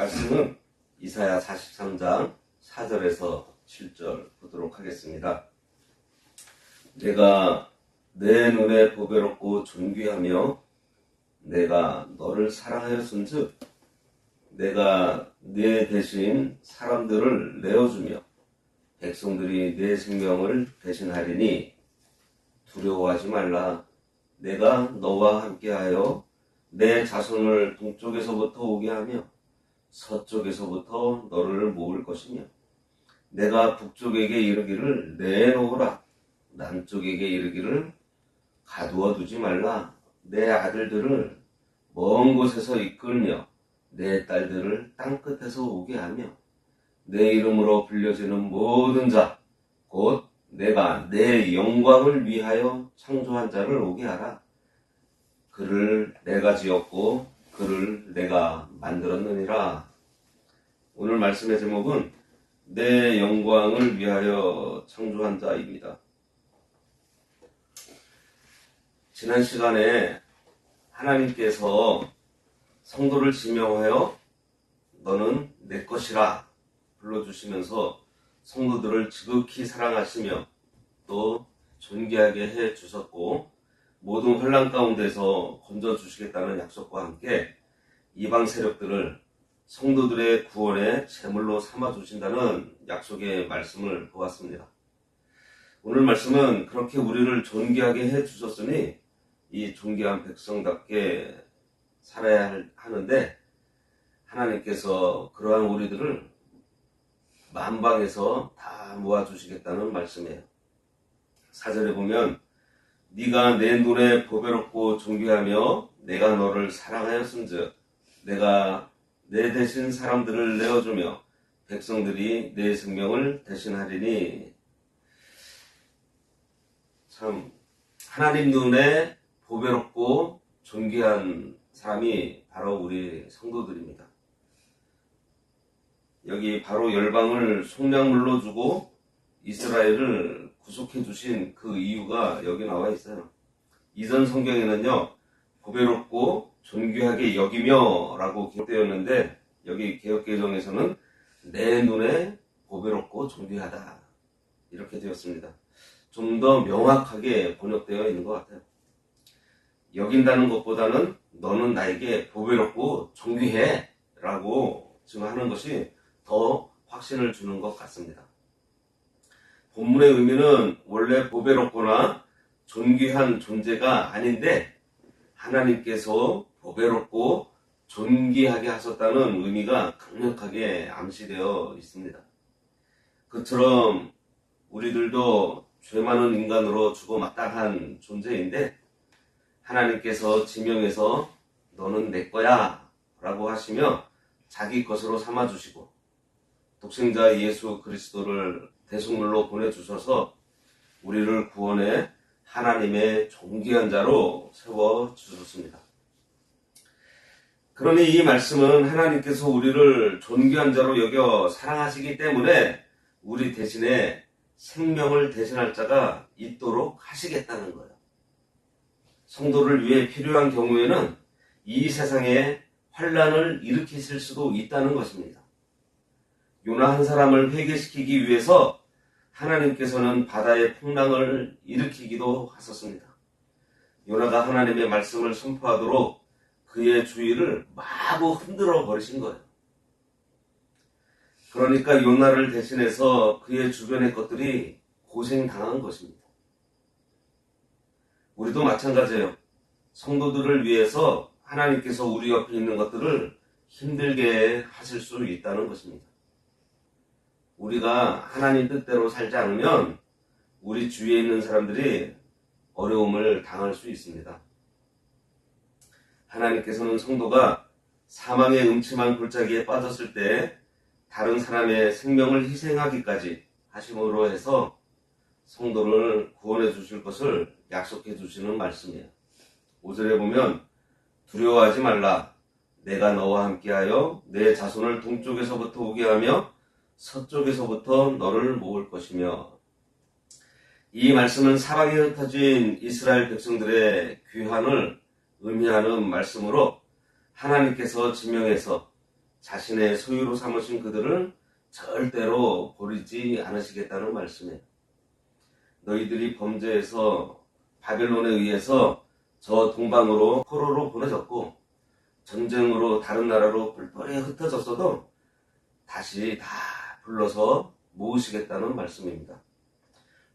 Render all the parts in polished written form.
말씀은 이사야 43장 4절에서 7절 보도록 하겠습니다. 내가 내 눈에 보배롭고 존귀하며 내가 너를 사랑하였은즉 내가 네 대신 사람들을 내어주며 백성들이 네 생명을 대신하리니 두려워하지 말라. 내가 너와 함께하여 내 자손을 동쪽에서부터 오게 하며 서쪽에서부터 너를 모을 것이며 내가 북쪽에게 이르기를 내놓으라. 남쪽에게 이르기를 가두어 두지 말라. 내 아들들을 먼 곳에서 이끌며 내 딸들을 땅끝에서 오게 하며 내 이름으로 불려지는 모든 자 곧 내가 내 영광을 위하여 창조한 자를 오게 하라. 그를 내가 지었고 그를 내가 만들었느니라. 오늘 말씀의 제목은 내 영광을 위하여 창조한 자입니다. 지난 시간에 하나님께서 성도를 지명하여 너는 내 것이라 불러주시면서 성도들을 지극히 사랑하시며 또 존귀하게 해 주셨고 모든 환난 가운데서 건져주시겠다는 약속과 함께 이방 세력들을 성도들의 구원의 제물로 삼아주신다는 약속의 말씀을 보았습니다. 오늘 말씀은 그렇게 우리를 존귀하게 해 주셨으니 이 존귀한 백성답게 살아야 하는데 하나님께서 그러한 우리들을 만방에서 다 모아주시겠다는 말씀이에요. 4절에 보면 네가 내 눈에 보배롭고 존귀하며 내가 너를 사랑하였은즉 내가 내 대신 사람들을 내어주며 백성들이 내 생명을 대신하리니. 참 하나님 눈에 보배롭고 존귀한 사람이 바로 우리 성도들입니다. 여기 바로 열방을 속량물로 주고 이스라엘을 구속해 주신 그 이유가 여기 나와 있어요. 이전 성경에는요 보배롭고 존귀하게 여기며 라고 기록되었는데 여기 개역개정에서는 내 눈에 보배롭고 존귀하다 이렇게 되었습니다. 좀 더 명확하게 번역되어 있는 것 같아요. 여긴다는 것보다는 너는 나에게 보배롭고 존귀해 라고 증하는 것이 더 확신을 주는 것 같습니다. 본문의 의미는 원래 보배롭거나 존귀한 존재가 아닌데 하나님께서 보배롭고 존귀하게 하셨다는 의미가 강력하게 암시되어 있습니다. 그처럼 우리들도 죄 많은 인간으로 주고마땅한 존재인데 하나님께서 지명해서 너는 내 거야 라고 하시며 자기 것으로 삼아주시고 독생자 예수 그리스도를 대속물로 보내주셔서 우리를 구원해 하나님의 존귀한 자로 세워주셨습니다. 그러니 이 말씀은 하나님께서 우리를 존귀한 자로 여겨 사랑하시기 때문에 우리 대신에 생명을 대신할 자가 있도록 하시겠다는 거예요. 성도를 위해 필요한 경우에는 이 세상에 환난을 일으키실 수도 있다는 것입니다. 요나 한 사람을 회개시키기 위해서 하나님께서는 바다의 풍랑을 일으키기도 하셨습니다. 요나가 하나님의 말씀을 선포하도록 그의 주위를 마구 흔들어 버리신 거예요. 그러니까 요나를 대신해서 그의 주변의 것들이 고생당한 것입니다. 우리도 마찬가지예요. 성도들을 위해서 하나님께서 우리 옆에 있는 것들을 힘들게 하실 수 있다는 것입니다. 우리가 하나님 뜻대로 살지 않으면 우리 주위에 있는 사람들이 어려움을 당할 수 있습니다. 하나님께서는 성도가 사망의 음침한 골짜기에 빠졌을 때 다른 사람의 생명을 희생하기까지 하심으로 해서 성도를 구원해 주실 것을 약속해 주시는 말씀이에요. 5절에 보면 두려워하지 말라. 내가 너와 함께하여 내 자손을 동쪽에서부터 오게 하며 서쪽에서부터 너를 모을 것이며. 이 말씀은 사방에 흩어진 이스라엘 백성들의 귀환을 의미하는 말씀으로 하나님께서 지명해서 자신의 소유로 삼으신 그들을 절대로 버리지 않으시겠다는 말씀이에요. 너희들이 범죄해서 바벨론에 의해서 저 동방으로 포로로 보내졌고 전쟁으로 다른 나라로 뿔뿔이 흩어졌어도 다시 다 불러서 모으시겠다는 말씀입니다.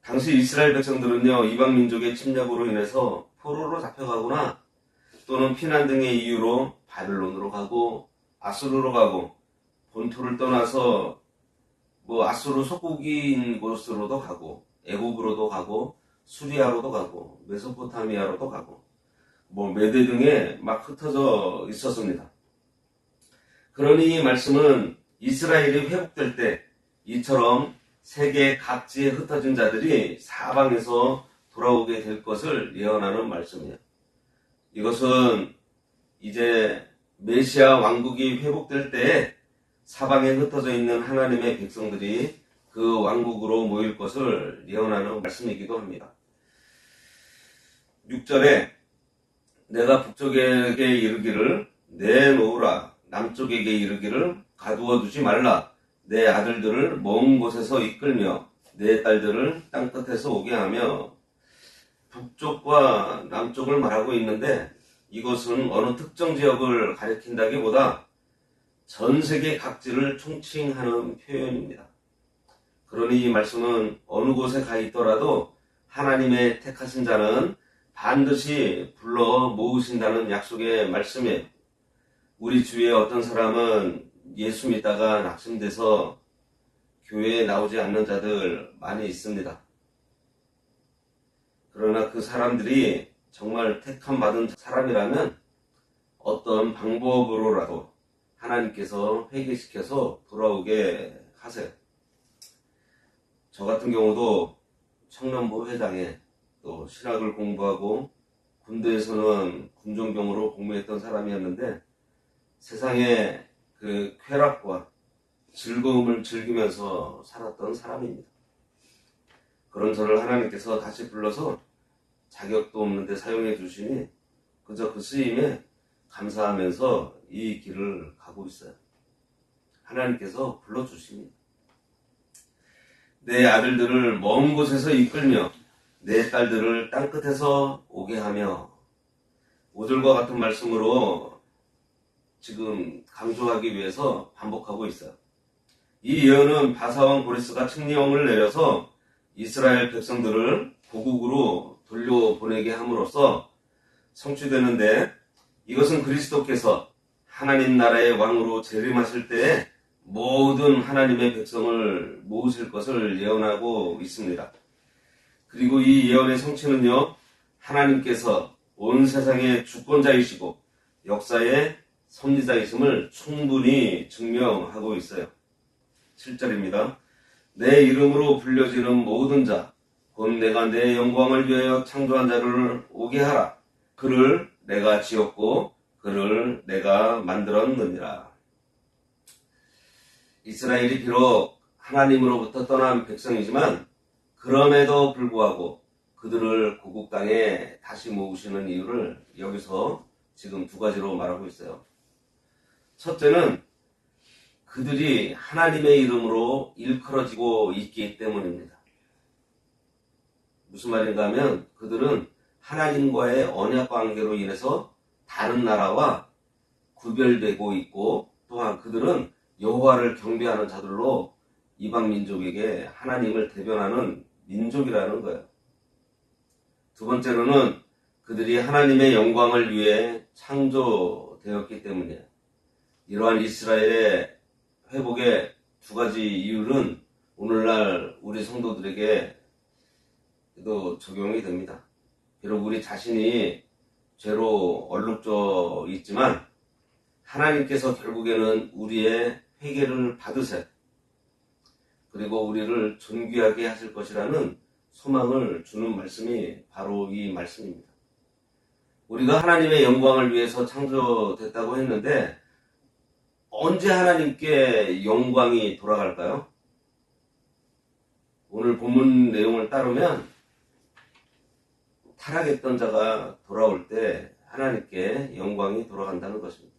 당시 이스라엘 백성들은요, 이방 민족의 침략으로 인해서 포로로 잡혀가거나 또는 피난 등의 이유로 바벨론으로 가고 아수르로 가고 본토를 떠나서 아수르 속국인 곳으로도 가고 애국으로도 가고 수리아로도 가고 메소포타미아로도 가고 메대 등에 막 흩어져 있었습니다. 그러니 이 말씀은 이스라엘이 회복될 때 이처럼 세계 각지에 흩어진 자들이 사방에서 돌아오게 될 것을 예언하는 말씀이에요. 이것은 이제 메시아 왕국이 회복될 때에 사방에 흩어져 있는 하나님의 백성들이 그 왕국으로 모일 것을 예언하는 말씀이기도 합니다. 6절에 내가 북쪽에게 이르기를 내놓으라, 남쪽에게 이르기를 가두어 두지 말라, 내 아들들을 먼 곳에서 이끌며 내 딸들을 땅끝에서 오게 하며, 북쪽과 남쪽을 말하고 있는데 이것은 어느 특정 지역을 가리킨다기보다 전 세계 각지를 총칭하는 표현입니다. 그러니 이 말씀은 어느 곳에 가 있더라도 하나님의 택하신 자는 반드시 불러 모으신다는 약속의 말씀이에요. 우리 주위에 어떤 사람은 예수 믿다가 낙심돼서 교회에 나오지 않는 자들 많이 있습니다. 그러나 그 사람들이 정말 택함 받은 사람이라면 어떤 방법으로라도 하나님께서 회개시켜서 돌아오게 하세요. 저 같은 경우도 청년부 회장에 또 신학을 공부하고 군대에서는 군종병으로 복무했던 사람이었는데 세상의 그 쾌락과 즐거움을 즐기면서 살았던 사람입니다. 그런 저를 하나님께서 다시 불러서 자격도 없는데 사용해 주시니 그저 그 쓰임에 감사하면서 이 길을 가고 있어요. 하나님께서 불러주십니다. 내 아들들을 먼 곳에서 이끌며 내 딸들을 땅끝에서 오게 하며, 5절과 같은 말씀으로 지금 강조하기 위해서 반복하고 있어요. 이 예언은 바사왕 고레스가 칙령을 내려서 이스라엘 백성들을 고국으로 돌려보내게 함으로써 성취되는데, 이것은 그리스도께서 하나님 나라의 왕으로 재림하실 때에 모든 하나님의 백성을 모으실 것을 예언하고 있습니다. 그리고 이 예언의 성취는요, 하나님께서 온 세상의 주권자이시고 역사의 섭리자이심을 충분히 증명하고 있어요. 7절입니다. 내 이름으로 불려지는 모든 자, 곧 내가 내 영광을 위하여 창조한 자를 오게 하라. 그를 내가 지었고 그를 내가 만들었느니라. 이스라엘이 비록 하나님으로부터 떠난 백성이지만 그럼에도 불구하고 그들을 고국 땅에 다시 모으시는 이유를 여기서 지금 두 가지로 말하고 있어요. 첫째는 그들이 하나님의 이름으로 일컬어지고 있기 때문입니다. 무슨 말인가 하면 그들은 하나님과의 언약 관계로 인해서 다른 나라와 구별되고 있고, 또한 그들은 여호와를 경배하는 자들로 이방 민족에게 하나님을 대변하는 민족이라는 거예요. 두 번째로는 그들이 하나님의 영광을 위해 창조되었기 때문이에요. 이러한 이스라엘의 회복의 두 가지 이유는 오늘날 우리 성도들에게도 적용이 됩니다. 비록 우리 자신이 죄로 얼룩져 있지만 하나님께서 결국에는 우리의 회개를 받으세요. 그리고 우리를 존귀하게 하실 것이라는 소망을 주는 말씀이 바로 이 말씀입니다. 우리가 하나님의 영광을 위해서 창조됐다고 했는데 언제 하나님께 영광이 돌아갈까요? 오늘 본문 내용을 따르면 타락했던 자가 돌아올 때 하나님께 영광이 돌아간다는 것입니다.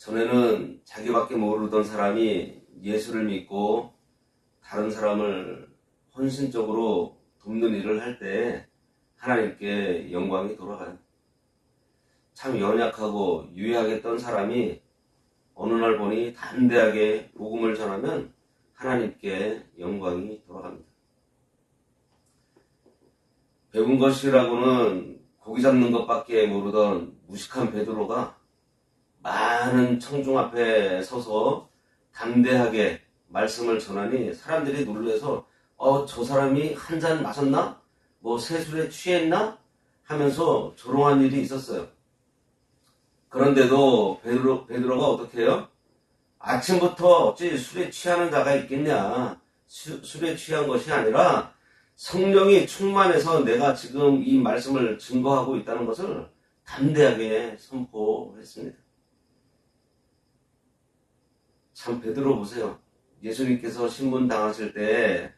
전에는 자기밖에 모르던 사람이 예수를 믿고 다른 사람을 헌신적으로 돕는 일을 할 때 하나님께 영광이 돌아가요. 참 연약하고 유약했던 사람이 어느 날 보니 담대하게 복음을 전하면 하나님께 영광이 돌아갑니다. 배운 것이라고는 고기 잡는 것밖에 모르던 무식한 베드로가 많은 청중 앞에 서서 담대하게 말씀을 전하니 사람들이 놀라서 저 사람이 한 잔 마셨나? 뭐 세술에 취했나? 하면서 조롱한 일이 있었어요. 그런데도 베드로가 어떻게 해요? 아침부터 어찌 술에 취하는 자가 있겠냐? 술에 취한 것이 아니라 성령이 충만해서 내가 지금 이 말씀을 증거하고 있다는 것을 담대하게 선포했습니다. 참 베드로 보세요. 예수님께서 신문 당하실 때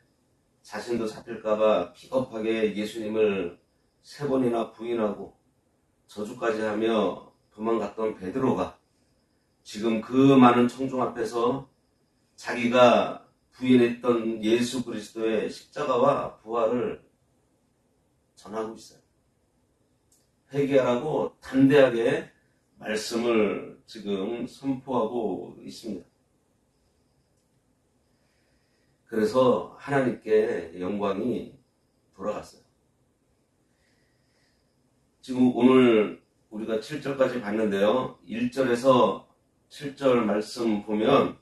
자신도 잡힐까봐 비겁하게 예수님을 3번이나 부인하고 저주까지 하며 도망갔던 베드로가 지금 그 많은 청중 앞에서 자기가 부인했던 예수 그리스도의 십자가와 부활을 전하고 있어요. 회개하라고 담대하게 말씀을 지금 선포하고 있습니다. 그래서 하나님께 영광이 돌아갔어요. 지금 오늘 우리가 7절까지 봤는데요. 1절에서 7절 말씀 보면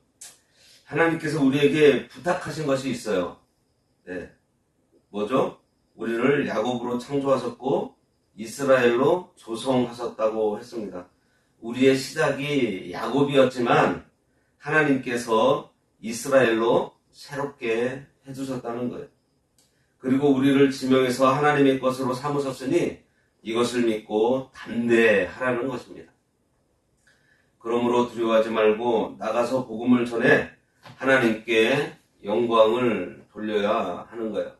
하나님께서 우리에게 부탁하신 것이 있어요. 네. 뭐죠? 우리를 야곱으로 창조하셨고 이스라엘로 조성하셨다고 했습니다. 우리의 시작이 야곱이었지만 하나님께서 이스라엘로 새롭게 해주셨다는 거예요. 그리고 우리를 지명해서 하나님의 것으로 삼으셨으니 이것을 믿고 담대하라는 것입니다. 그러므로 두려워하지 말고 나가서 복음을 전해 하나님께 영광을 돌려야 하는 거예요.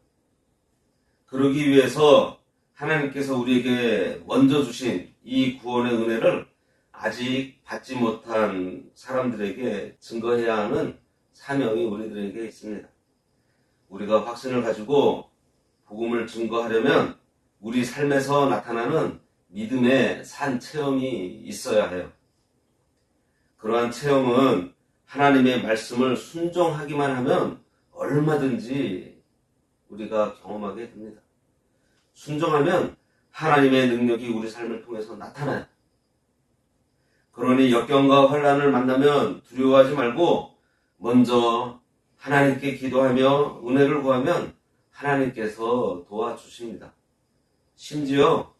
그러기 위해서 하나님께서 우리에게 먼저 주신 이 구원의 은혜를 아직 받지 못한 사람들에게 증거해야 하는 사명이 우리들에게 있습니다. 우리가 확신을 가지고 복음을 증거하려면 우리 삶에서 나타나는 믿음의 산 체험이 있어야 해요. 그러한 체험은 하나님의 말씀을 순종하기만 하면 얼마든지 우리가 경험하게 됩니다. 순종하면 하나님의 능력이 우리 삶을 통해서 나타나요. 그러니 역경과 환난을 만나면 두려워하지 말고 먼저 하나님께 기도하며 은혜를 구하면 하나님께서 도와주십니다. 심지어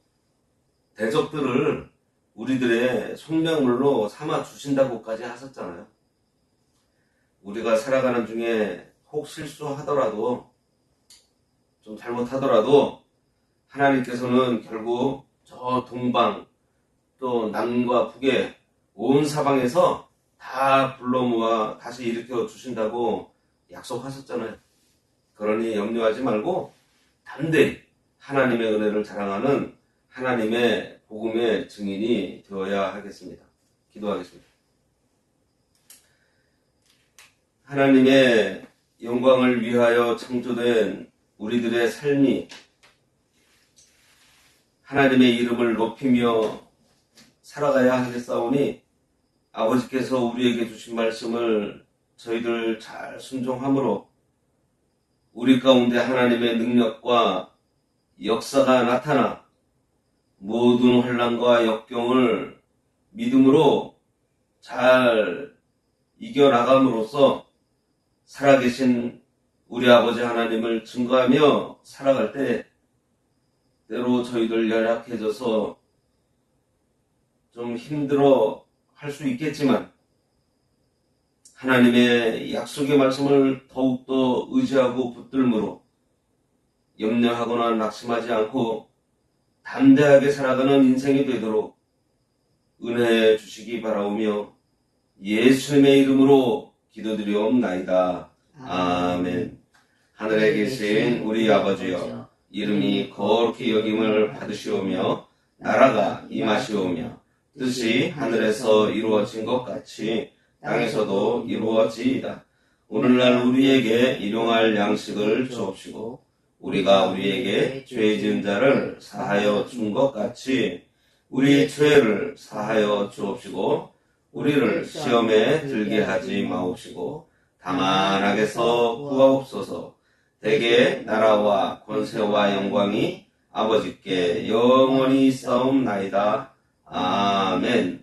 대적들을 우리들의 속량물로 삼아 주신다고까지 하셨잖아요. 우리가 살아가는 중에 혹 실수하더라도 좀 잘못하더라도 하나님께서는 결국 저 동방 또 남과 북에 온 사방에서 다 불러 모아 다시 일으켜 주신다고 약속하셨잖아요. 그러니 염려하지 말고 담대히 하나님의 은혜를 자랑하는 하나님의 복음의 증인이 되어야 하겠습니다. 기도하겠습니다. 하나님의 영광을 위하여 창조된 우리들의 삶이 하나님의 이름을 높이며 살아가야 하겠사오니 아버지께서 우리에게 주신 말씀을 저희들 잘 순종함으로 우리 가운데 하나님의 능력과 역사가 나타나 모든 환난과 역경을 믿음으로 잘 이겨나감으로써 살아계신 우리 아버지 하나님을 증거하며 살아갈 때 때로 저희들 연약해져서 좀 힘들어 할 수 있겠지만 하나님의 약속의 말씀을 더욱더 의지하고 붙들므로 염려하거나 낙심하지 않고 담대하게 살아가는 인생이 되도록 은혜해 주시기 바라오며 예수님의 이름으로 기도드리옵나이다. 아멘. 하늘에 계신 우리 아버지여, 이름이 거룩히 여김을 받으시오며 나라가 임하시오며 뜻이 하늘에서 이루어진 것 같이 땅에서도 이루어지이다. 오늘날 우리에게 일용할 양식을 주옵시고 우리가 우리에게 죄 지은 자를 사하여 준 것 같이 우리 죄를 사하여 주옵시고 우리를 시험에 들게 하지 마옵시고 다만 악에서 구하옵소서. 대개 나라와 권세와 영광이 아버지께 영원히 있사옵나이다. 아멘.